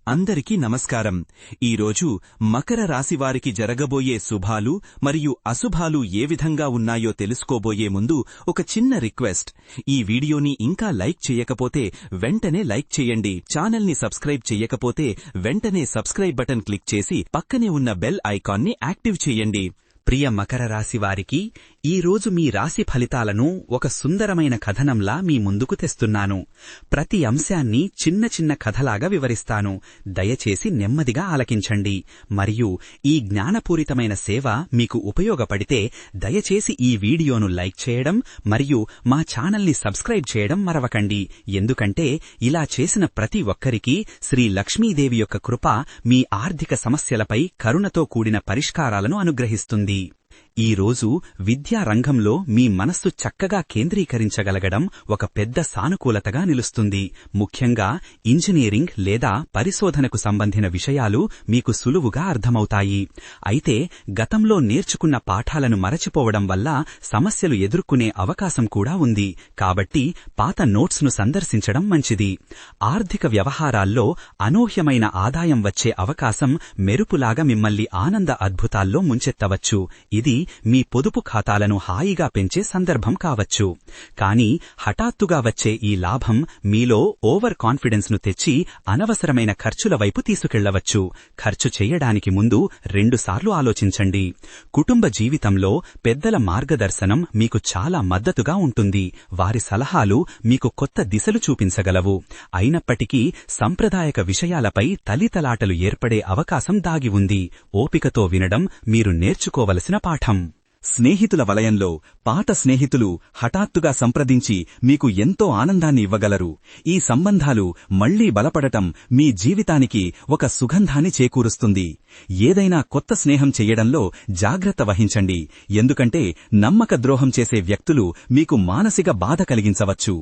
అందరికీ నమస్కారం. ఈరోజు మకర రాశివారికి జరగబోయే శుభాలు మరియు అశుభాలు ఏ విధంగా ఉన్నాయో తెలుసుకోబోయే ముందు ఒక చిన్న రిక్వెస్ట్. ఈ వీడియోని ఇంకా లైక్ చేయకపోతే వెంటనే లైక్ చేయండి. ఛానల్ని సబ్స్క్రైబ్ చేయకపోతే వెంటనే సబ్స్క్రైబ్ బటన్ క్లిక్ చేసి పక్కనే ఉన్న బెల్ ఐకాన్ని యాక్టివ్ చేయండి. ప్రియ మకర రాశి వారికి ఈరోజు మీ రాశి ఫలితాలను ఒక సుందరమైన కథనంలా మీ ముందుకు తెస్తున్నాను. ప్రతి అంశాన్ని చిన్న చిన్న కథలాగా వివరిస్తాను. దయచేసి నెమ్మదిగా ఆలకించండి. మరియు ఈ జ్ఞానపూరితమైన సేవ మీకు ఉపయోగపడితే దయచేసి ఈ వీడియోను లైక్ చేయడం మరియు మా ఛానల్ని సబ్స్క్రైబ్ చేయడం మరవకండి. ఎందుకంటే ఇలా చేసిన ప్రతి ఒక్కరికీ శ్రీ లక్ష్మీదేవి యొక్క కృప మీ ఆర్థిక సమస్యలపై కరుణతో కూడిన పరిష్కారాలను అనుగ్రహిస్తుంది. ఈరోజు విద్యా రంగంలో మీ మనస్సు చక్కగా కేంద్రీకరించగలగడం ఒక పెద్ద సానుకూలతగా నిలుస్తుంది. ముఖ్యంగా ఇంజనీరింగ్ లేదా పరిశోధనకు సంబంధించిన విషయాలు మీకు సులువుగా అర్థమవుతాయి. అయితే గతంలో నేర్చుకున్న పాఠాలను మరచిపోవడం వల్ల సమస్యలు ఎదుర్కొనే అవకాశం కూడా ఉంది. కాబట్టి పాత నోట్స్ను సందర్శించడం మంచిది. ఆర్థిక వ్యవహారాల్లో అనూహ్యమైన ఆదాయం వచ్చే అవకాశం మెరుపులాగా మిమ్మల్ని ఆనంద అద్భుతాల్లో ముంచెత్తవచ్చు. ఇది మీ పొదుపు ఖాతాలను హాయిగా పెంచే సందర్భం కావచ్చు. కానీ హఠాత్తుగా వచ్చే ఈ లాభం మీలో ఓవర్ కాన్ఫిడెన్స్ ను తెచ్చి అనవసరమైన ఖర్చుల వైపు తీసుకెళ్లవచ్చు. ఖర్చు చేయడానికి ముందు 2 సార్లు ఆలోచించండి. కుటుంబ జీవితంలో పెద్దల మార్గదర్శనం మీకు చాలా మద్దతుగా ఉంటుంది. వారి సలహాలు మీకు కొత్త దిశలు చూపించగలవు. అయినప్పటికీ సంప్రదాయక విషయాలపై తలితలాటలు ఏర్పడే అవకాశం దాగి ఉంది. ఓపికతో వినడం మీరు నేర్చుకోవలసిన పాఠం. స్నేహితుల వలయంలో పాత స్నేహితులు హఠాత్తుగా సంప్రదించి మీకు ఎంతో ఆనందాన్ని ఇవ్వగలరు. ఈ సంబంధాలు మళ్లీ బలపడటం మీ జీవితానికి ఒక సుగంధాన్ని చేకూరుస్తుంది. ఏదైనా కొత్త స్నేహం చెయ్యడంలో జాగ్రత్త వహించండి. ఎందుకంటే నమ్మక ద్రోహం చేసే వ్యక్తులు మీకు మానసిక బాధ కలిగించవచ్చు.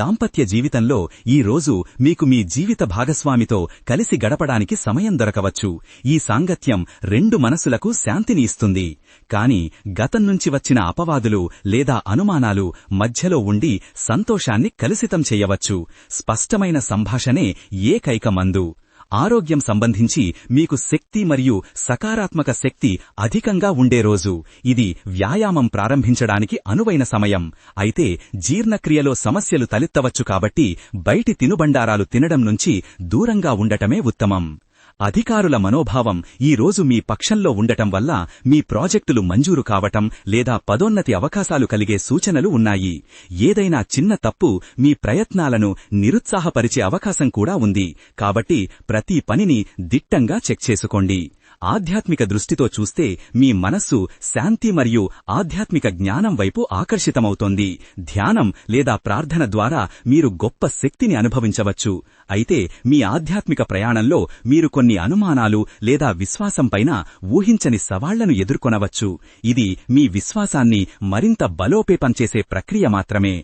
దాంపత్య జీవితంలో ఈ రోజు మీకు మీ జీవిత భాగస్వామితో కలిసి గడపడానికి సమయం దొరకవచ్చు. ఈ సాంగత్యం 2 మనసులకు శాంతిని ఇస్తుంది. కాని గతం నుంచి వచ్చిన అపవాదులు లేదా అనుమానాలు మధ్యలో ఉండి సంతోషాన్ని కలుషితం చేయవచ్చు. స్పష్టమైన సంభాషణే ఏకైక మందు. ఆరోగ్యం సంబంధించి మీకు శక్తి మరియు సకారాత్మక శక్తి అధికంగా ఉండే రోజు. ఇది వ్యాయామం ప్రారంభించడానికి అనువైన సమయం. అయితే జీర్ణక్రియలో సమస్యలు తలెత్తవచ్చు. కాబట్టి బయటి తినుబండారాలు తినడం నుంచి దూరంగా ఉండటమే ఉత్తమం. అధికారుల మనోభావం ఈ రోజు మీ పక్షంలో ఉండటం వల్ల మీ ప్రాజెక్టులు మంజూరు కావటం లేదా పదోన్నతి అవకాశాలు కలిగే సూచనలు ఉన్నాయి. ఏదైనా చిన్న తప్పు మీ ప్రయత్నాలను నిరుత్సాహపరిచే అవకాశం కూడా ఉంది. కాబట్టి ప్రతి పనిని దిట్టంగా చెక్ చేసుకోండి. ఆధ్యాత్మిక దృష్టితో చూస్తే మీ మనస్సు శాంతి మరియు ఆధ్యాత్మిక జ్ఞానం వైపు ఆకర్షితమవుతోంది. ధ్యానం లేదా ప్రార్థన ద్వారా మీరు గొప్ప శక్తిని అనుభవించవచ్చు. అయితే మీ ఆధ్యాత్మిక ప్రయాణంలో మీరు కొన్ని అనుమానాలు లేదా విశ్వాసంపైన ఊహించని సవాళ్లను ఎదుర్కొనవచ్చు. ఇది మీ విశ్వాసాన్ని మరింత బలోపేతం చేసే ప్రక్రియ మాత్రమే.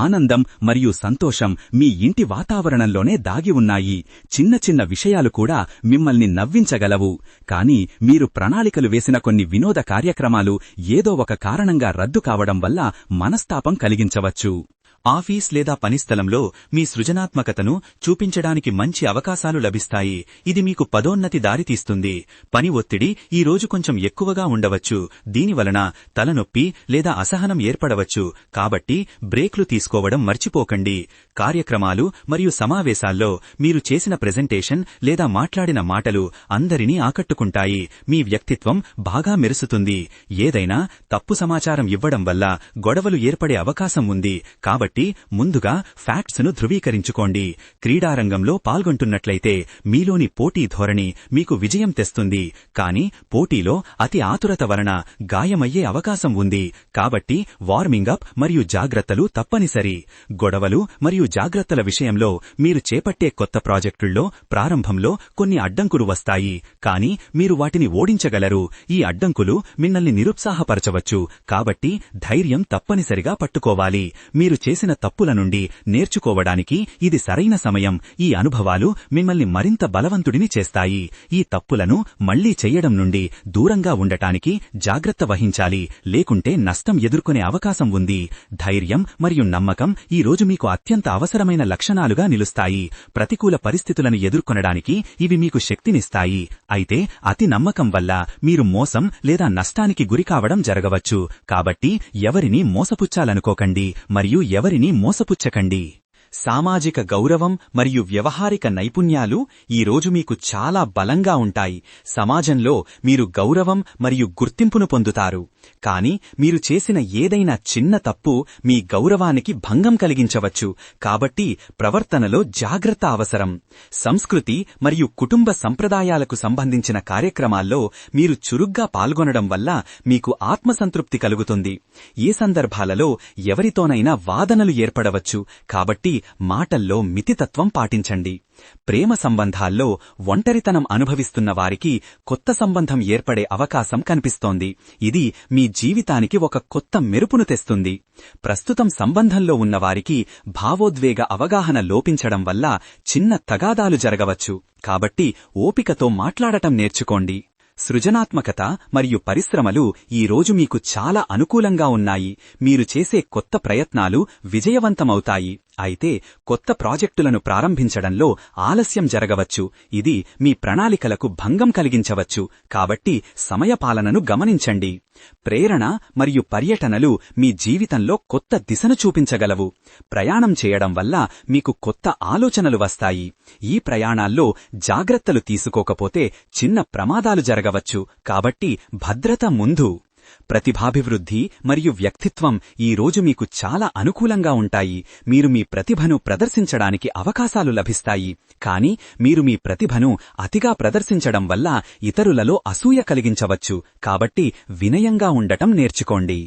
ఆనందం మరియు సంతోషం మీ ఇంటి వాతావరణంలోనే దాగి ఉన్నాయి. చిన్న చిన్న విషయాలు కూడా మిమ్మల్ని నవ్వించగలవు. కానీ మీరు ప్రణాళికలు వేసిన కొన్ని వినోద కార్యక్రమాలు ఏదో ఒక కారణంగా రద్దు కావడం వల్ల మనస్తాపం కలిగించవచ్చు. ఆఫీస్ లేదా పనిస్థలంలో మీ సృజనాత్మకతను చూపించడానికి మంచి అవకాశాలు లభిస్తాయి. ఇది మీకు పదోన్నతి దారితీస్తుంది. పని ఒత్తిడి ఈ రోజు కొంచెం ఎక్కువగా ఉండవచ్చు. దీనివలన తలనొప్పి లేదా అసహనం ఏర్పడవచ్చు. కాబట్టి బ్రేక్లు తీసుకోవడం మర్చిపోకండి. కార్యక్రమాలు మరియు సమావేశాల్లో మీరు చేసిన ప్రెజెంటేషన్ లేదా మాట్లాడిన మాటలు అందరినీ ఆకట్టుకుంటాయి. మీ వ్యక్తిత్వం బాగా మెరుస్తుంది. ఏదైనా తప్పు సమాచారం ఇవ్వడం వల్ల గొడవలు ఏర్పడే అవకాశం ఉంది. కాబట్టి ముందుగా ఫ్యాక్ట్స్ ను ధృవీకరించుకోండి. క్రీడారంగంలో పాల్గొంటున్నట్లయితే మీలోని పోటీ ధోరణి మీకు విజయం తెస్తుంది. కానీ పోటీలో అతి ఆతురత వలన గాయమయ్యే అవకాశం ఉంది. కాబట్టి వార్మింగ్ అప్ మరియు జాగ్రత్తలు తప్పనిసరి. గొడవలు మరియు జాగ్రత్తల విషయంలో మీరు చేపట్టే కొత్త ప్రాజెక్టుల్లో ప్రారంభంలో కొన్ని అడ్డంకులు వస్తాయి. కానీ మీరు వాటిని ఓడించగలరు. ఈ అడ్డంకులు మిమ్మల్ని నిరుత్సాహపరచవచ్చు. కాబట్టి ధైర్యం తప్పనిసరిగా పట్టుకోవాలి. మీరు చేసిన తప్పుల నుండి నేర్చుకోవడానికి ఇది సరైన సమయం. ఈ అనుభవాలు మిమ్మల్ని మరింత బలవంతుడిని చేస్తాయి. ఈ తప్పులను మళ్లీ చెయ్యడం నుండి దూరంగా ఉండటానికి జాగ్రత్త వహించాలి. లేకుంటే నష్టం ఎదుర్కొనే అవకాశం ఉంది. ధైర్యం మరియు నమ్మకం ఈ రోజు మీకు అత్యంత అవసరమైన లక్షణాలుగా నిలుస్తాయి. ప్రతికూల పరిస్థితులను ఎదుర్కొనడానికి ఇవి మీకు శక్తినిస్తాయి. అయితే అతి నమ్మకం వల్ల మీరు మోసం లేదా నష్టానికి గురికావడం జరగవచ్చు. కాబట్టి ఎవరినీ మోసపుచ్చాలనుకోకండి మరియు ఎవరినీ మోసపుచ్చకండి. సామాజిక గౌరవం మరియు వ్యవహారిక నైపుణ్యాలు ఈరోజు మీకు చాలా బలంగా ఉంటాయి. సమాజంలో మీరు గౌరవం మరియు గుర్తింపును పొందుతారు. కాని మీరు చేసిన ఏదైనా చిన్న తప్పు మీ గౌరవానికి భంగం కలిగించవచ్చు. కాబట్టి ప్రవర్తనలో జాగ్రత్త అవసరం. సంస్కృతి మరియు కుటుంబ సంప్రదాయాలకు సంబంధించిన కార్యక్రమాల్లో మీరు చురుగ్గా పాల్గొనడం వల్ల మీకు ఆత్మసంతృప్తి కలుగుతుంది. ఏ సందర్భాలలో ఎవరితోనైనా వాదనలు ఏర్పడవచ్చు. కాబట్టి మాటల్లో మితితత్వం పాటించండి. ప్రేమ సంబంధాల్లో ఒంటరితనం అనుభవిస్తున్న వారికి కొత్త సంబంధం ఏర్పడే అవకాశం కనిపిస్తోంది. ఇది మీ జీవితానికి ఒక కొత్త మెరుపును తెస్తుంది. ప్రస్తుతం సంబంధంలో ఉన్నవారికి భావోద్వేగ అవగాహన లోపించడం వల్ల చిన్న తగాదాలు జరగవచ్చు. కాబట్టి ఓపికతో మాట్లాడటం నేర్చుకోండి. సృజనాత్మకత మరియు పరిశ్రమలు ఈరోజు మీకు చాలా అనుకూలంగా ఉన్నాయి. మీరు చేసే కొత్త ప్రయత్నాలు విజయవంతమవుతాయి. అయితే కొత్త ప్రాజెక్టులను ప్రారంభించడంలో ఆలస్యం జరగవచ్చు. ఇది మీ ప్రణాళికలకు భంగం కలిగించవచ్చు. కాబట్టి సమయపాలనను గమనించండి. ప్రేరణ మరియు పర్యటనలు మీ జీవితంలో కొత్త దిశను చూపించగలవు. ప్రయాణం చేయడం వల్ల మీకు కొత్త ఆలోచనలు వస్తాయి. ఈ ప్రయాణాల్లో జాగ్రత్తలు తీసుకోకపోతే చిన్న ప్రమాదాలు జరగవచ్చు. కాబట్టి భద్రత ముందు. ప్రతిభాభివృద్ధి మరియు వ్యక్తిత్వం ఈరోజు మీకు చాలా అనుకూలంగా ఉంటాయి. మీరు మీ ప్రతిభను ప్రదర్శించడానికి అవకాశాలు లభిస్తాయి. కానీ మీరు మీ ప్రతిభను అతిగా ప్రదర్శించడం వల్ల ఇతరులలో అసూయ కలిగించవచ్చు. కాబట్టి వినయంగా ఉండటం నేర్చుకోండి.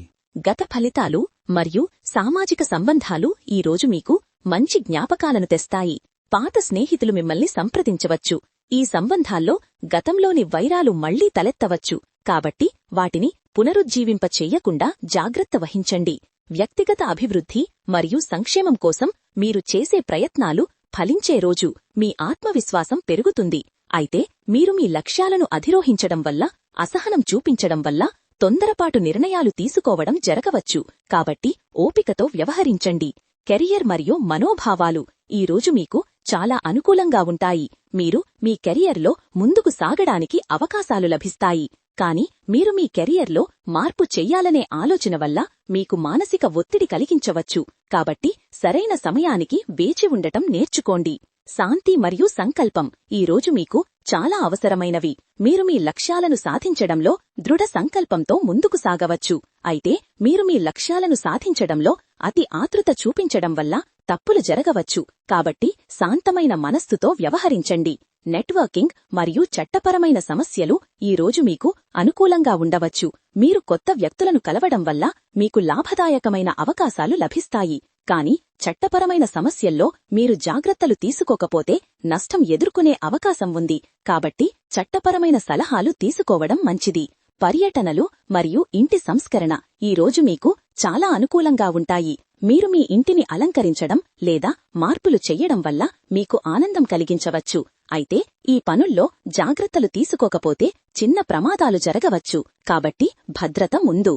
గత ఫలితాలు మరియు సామాజిక సంబంధాలు ఈరోజు మీకు మంచి జ్ఞాపకాలను తెస్తాయి. పాత స్నేహితులు మిమ్మల్ని సంప్రదించవచ్చు. ఈ సంబంధాల్లో గతంలోని వైరాలు మళ్లీ తలెత్తవచ్చు. కాబట్టి వాటిని పునరుజ్జీవింప చెయ్యకుండా జాగ్రత్త వహించండి. వ్యక్తిగత అభివృద్ధి మరియు సంక్షేమం కోసం మీరు చేసే ప్రయత్నాలు ఫలించే రోజు మీ ఆత్మవిశ్వాసం పెరుగుతుంది. అయితే మీరు మీ లక్ష్యాలను అధిరోహించడం వల్ల, అసహనం చూపించడం వల్ల తొందరపాటు నిర్ణయాలు తీసుకోవడం జరగవచ్చు. కాబట్టి ఓపికతో వ్యవహరించండి. కెరియర్ మరియు మనోభావాలు ఈరోజు మీకు చాలా అనుకూలంగా ఉంటాయి. మీరు మీ కెరియర్లో ముందుకు సాగడానికి అవకాశాలు లభిస్తాయి. కాని మీరు మీ కెరియర్లో మార్పు చెయ్యాలనే ఆలోచన వల్ల మీకు మానసిక ఒత్తిడి కలిగించవచ్చు. కాబట్టి సరైన సమయానికి వేచి ఉండటం నేర్చుకోండి. శాంతి మరియు సంకల్పం ఈరోజు మీకు చాలా అవసరమైనవి. మీరు మీ లక్ష్యాలను సాధించడంలో దృఢ సంకల్పంతో ముందుకు సాగవచ్చు. అయితే మీరు మీ లక్ష్యాలను సాధించడంలో అతి ఆతృత చూపించడం వల్ల తప్పులు జరగవచ్చు. కాబట్టి శాంతమైన మనస్సుతో వ్యవహరించండి. నెట్వర్కింగ్ మరియు చట్టపరమైన సమస్యలు ఈరోజు మీకు అనుకూలంగా ఉండవచ్చు. మీరు కొత్త వ్యక్తులను కలవడం వల్ల మీకు లాభదాయకమైన అవకాశాలు లభిస్తాయి. కాని చట్టపరమైన సమస్యల్లో మీరు జాగ్రత్తలు తీసుకోకపోతే నష్టం ఎదుర్కొనే అవకాశం ఉంది. కాబట్టి చట్టపరమైన సలహాలు తీసుకోవడం మంచిది. పర్యటనలు మరియు ఇంటి సంస్కరణ ఈరోజు మీకు చాలా అనుకూలంగా ఉంటాయి. మీరు మీ ఇంటిని అలంకరించడం లేదా మార్పులు చెయ్యడం వల్ల మీకు ఆనందం కలిగించవచ్చు. అయితే ఈ పనుల్లో జాగ్రత్తలు తీసుకోకపోతే చిన్న ప్రమాదాలు జరగవచ్చు. కాబట్టి భద్రత ముందు.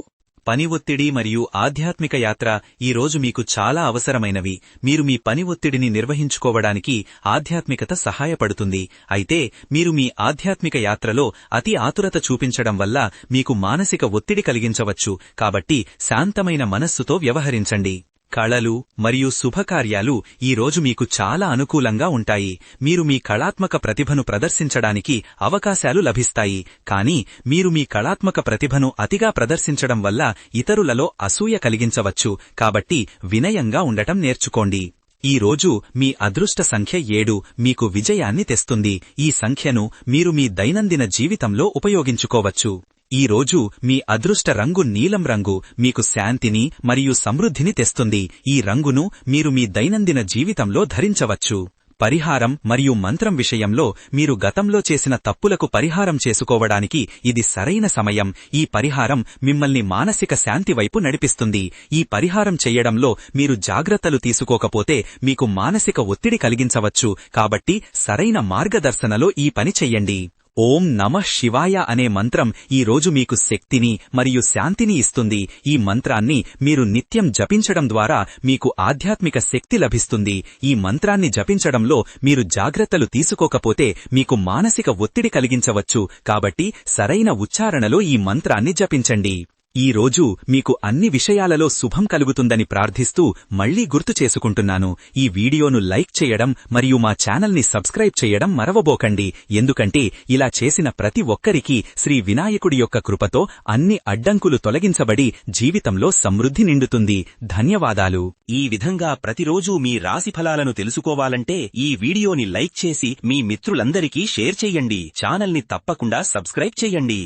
పని ఒత్తిడి మరియు ఆధ్యాత్మిక యాత్ర ఈరోజు మీకు చాలా అవసరమైనవి. మీరు మీ పని ఒత్తిడిని నిర్వహించుకోవడానికి ఆధ్యాత్మికత సహాయపడుతుంది. అయితే మీరు మీ ఆధ్యాత్మిక యాత్రలో అతి ఆతురత చూపించడం వల్ల మీకు మానసిక ఒత్తిడి కలిగించవచ్చు. కాబట్టి శాంతమైన మనస్సుతో వ్యవహరించండి. కళలు మరియు శుభకార్యాలు ఈరోజు మీకు చాలా అనుకూలంగా ఉంటాయి. మీరు మీ కళాత్మక ప్రతిభను ప్రదర్శించడానికి అవకాశాలు లభిస్తాయి. కానీ మీరు మీ కళాత్మక ప్రతిభను అతిగా ప్రదర్శించడం వల్ల ఇతరులలో అసూయ కలిగించవచ్చు. కాబట్టి వినయంగా ఉండటం నేర్చుకోండి. ఈ రోజు మీ అదృష్ట సంఖ్య 7 మీకు విజయాన్ని తెస్తుంది. ఈ సంఖ్యను మీరు మీ దైనందిన జీవితంలో ఉపయోగించుకోవచ్చు. ఈ రోజు మీ అదృష్ట రంగు నీలం రంగు మీకు శాంతిని మరియు సమృద్ధిని తెస్తుంది. ఈ రంగును మీరు మీ దైనందిన జీవితంలో ధరించవచ్చు. పరిహారం మరియు మంత్రం విషయంలో మీరు గతంలో చేసిన తప్పులకు పరిహారం చేసుకోవడానికి ఇది సరైన సమయం. ఈ పరిహారం మిమ్మల్ని మానసిక శాంతి వైపు నడిపిస్తుంది. ఈ పరిహారం చెయ్యడంలో మీరు జాగ్రత్తలు తీసుకోకపోతే మీకు మానసిక ఒత్తిడి కలిగించవచ్చు. కాబట్టి సరైన మార్గదర్శనలో ఈ పని చెయ్యండి. ఓం నమః శివాయ అనే మంత్రం ఈ రోజు మీకు శక్తిని మరియు శాంతిని ఇస్తుంది. ఈ మంత్రాన్ని మీరు నిత్యం జపించడం ద్వారా మీకు ఆధ్యాత్మిక శక్తి లభిస్తుంది. ఈ మంత్రాన్ని జపించడంలో మీరు జాగ్రత్తలు తీసుకోకపోతే మీకు మానసిక ఒత్తిడి కలిగించవచ్చు. కాబట్టి సరైన ఉచ్చారణలో ఈ మంత్రాన్ని జపించండి. ఈ రోజు మీకు అన్ని విషయాలలో శుభం కలుగుతుందని ప్రార్థిస్తూ మళ్లీ గుర్తు చేసుకుంటున్నాను. ఈ వీడియోను లైక్ చేయడం మరియు మా ఛానల్ని సబ్స్క్రైబ్ చేయడం మరవబోకండి. ఎందుకంటే ఇలా చేసిన ప్రతి ఒక్కరికీ శ్రీ వినాయకుడి యొక్క కృపతో అన్ని అడ్డంకులు తొలగించబడి జీవితంలో సమృద్ధి నిండుతుంది. ధన్యవాదాలు. ఈ విధంగా ప్రతిరోజూ మీ రాశిఫలాలను తెలుసుకోవాలంటే ఈ వీడియోని లైక్ చేసి మీ మిత్రులందరికీ షేర్ చెయ్యండి. ఛానల్ని తప్పకుండా సబ్స్క్రైబ్ చెయ్యండి.